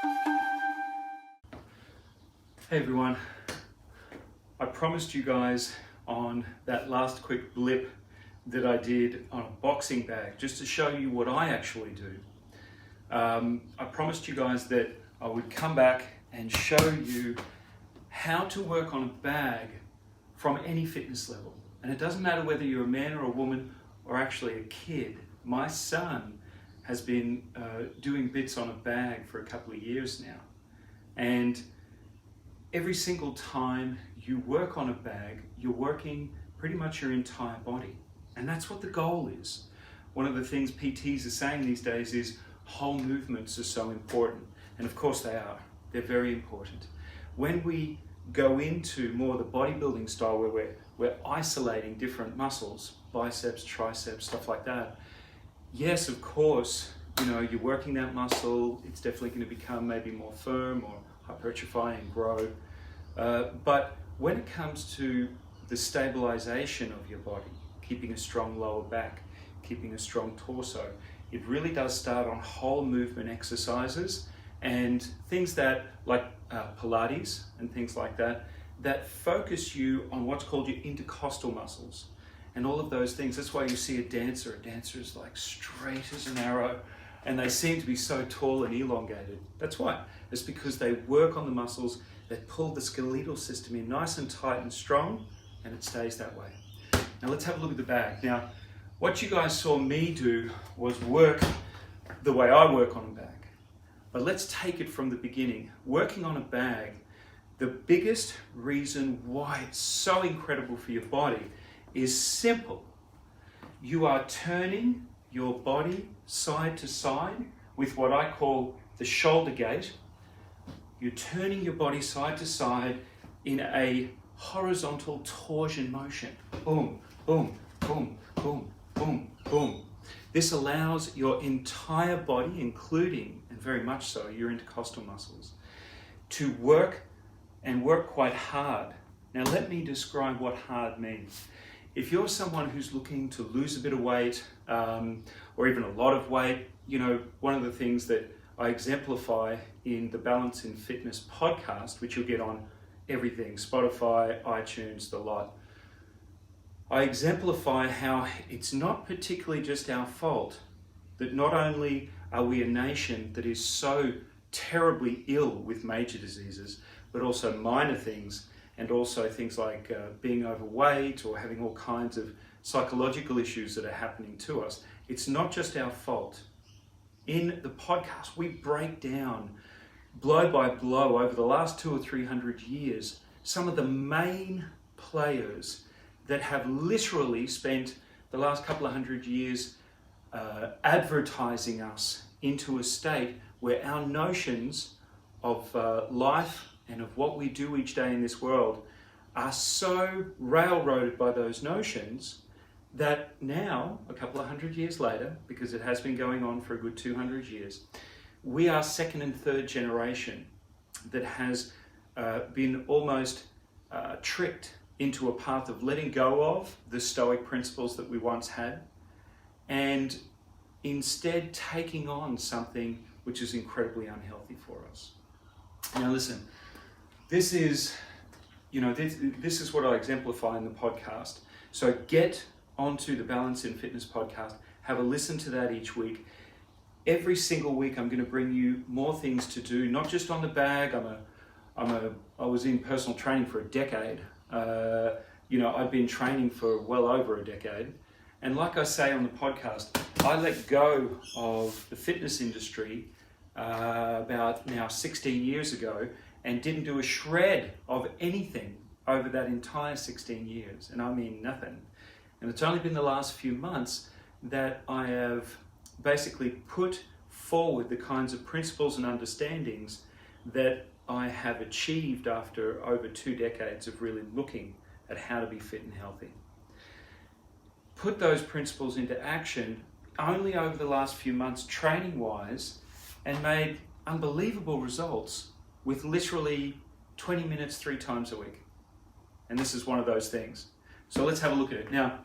Hey everyone, I promised you guys on that last quick blip that I did on a boxing bag, just to show you what I actually do. I promised you guys that I would come back and show you how to work on a bag from any fitness level. And it doesn't matter whether you're a man or a woman or actually a kid. My son has been doing bits on a bag for a couple of years now. And every single time you work on a bag, you're working pretty much your entire body. And that's what the goal is. One of the things PTs are saying these days is whole movements are so important. And of course they are. They're very important. When we go into more the bodybuilding style where we're isolating different muscles, biceps, triceps, stuff like that, yes, of course, you're working that muscle. It's definitely going to become maybe more firm or hypertrophy and grow. But when it comes to the stabilization of your body, keeping a strong lower back, keeping a strong torso, it really does start on whole movement exercises and things that, like Pilates and things like that, that focus you on what's called your intercostal muscles and all of those things. That's why you see a dancer is like straight as an arrow and they seem to be so tall and elongated. That's why. It's because they work on the muscles that pull the skeletal system in nice and tight and strong, and it stays that way. Now let's have a look at the bag. Now, what you guys saw me do was work the way I work on a bag. But let's take it from the beginning. Working on a bag, the biggest reason why it's so incredible for your body is simple. You are turning your body side to side with what I call the shoulder gate. You're turning your body side to side in a horizontal torsion motion. Boom, boom, boom, boom, boom, boom. This allows your entire body, including, and very much so, your intercostal muscles, to work and work quite hard. Now let me describe what hard means. If you're someone who's looking to lose a bit of weight, or even a lot of weight, one of the things that I exemplify in the Balance in Fitness podcast, which you'll get on everything, Spotify, iTunes, the lot. I exemplify how it's not particularly just our fault that not only are we a nation that is so terribly ill with major diseases, but also minor things, and also things like being overweight or having all kinds of psychological issues that are happening to us. It's not just our fault. In the podcast, we break down blow by blow over the last 200 or 300 years some of the main players that have literally spent the last couple of hundred years advertising us into a state where our notions of life and of what we do each day in this world are so railroaded by those notions that now, a couple of hundred years later, because it has been going on for a good 200 years, we are second and third generation that has been almost tricked into a path of letting go of the Stoic principles that we once had and instead taking on something which is incredibly unhealthy for us. Now listen, this is what I exemplify in the podcast. So get onto the Balance in Fitness podcast, have a listen to that each week. Every single week I'm going to bring you more things to do, not just on the bag. I was in personal training for a decade. I've been training for well over a decade. And like I say on the podcast, I let go of the fitness industry about now 16 years ago and didn't do a shred of anything over that entire 16 years. And I mean nothing. And it's only been the last few months that I have basically put forward the kinds of principles and understandings that I have achieved after over 2 decades of really looking at how to be fit and healthy. Put those principles into action only over the last few months, training-wise, and made unbelievable results with literally 20 minutes 3 times a week. And this is one of those things. So let's have a look at it. Now,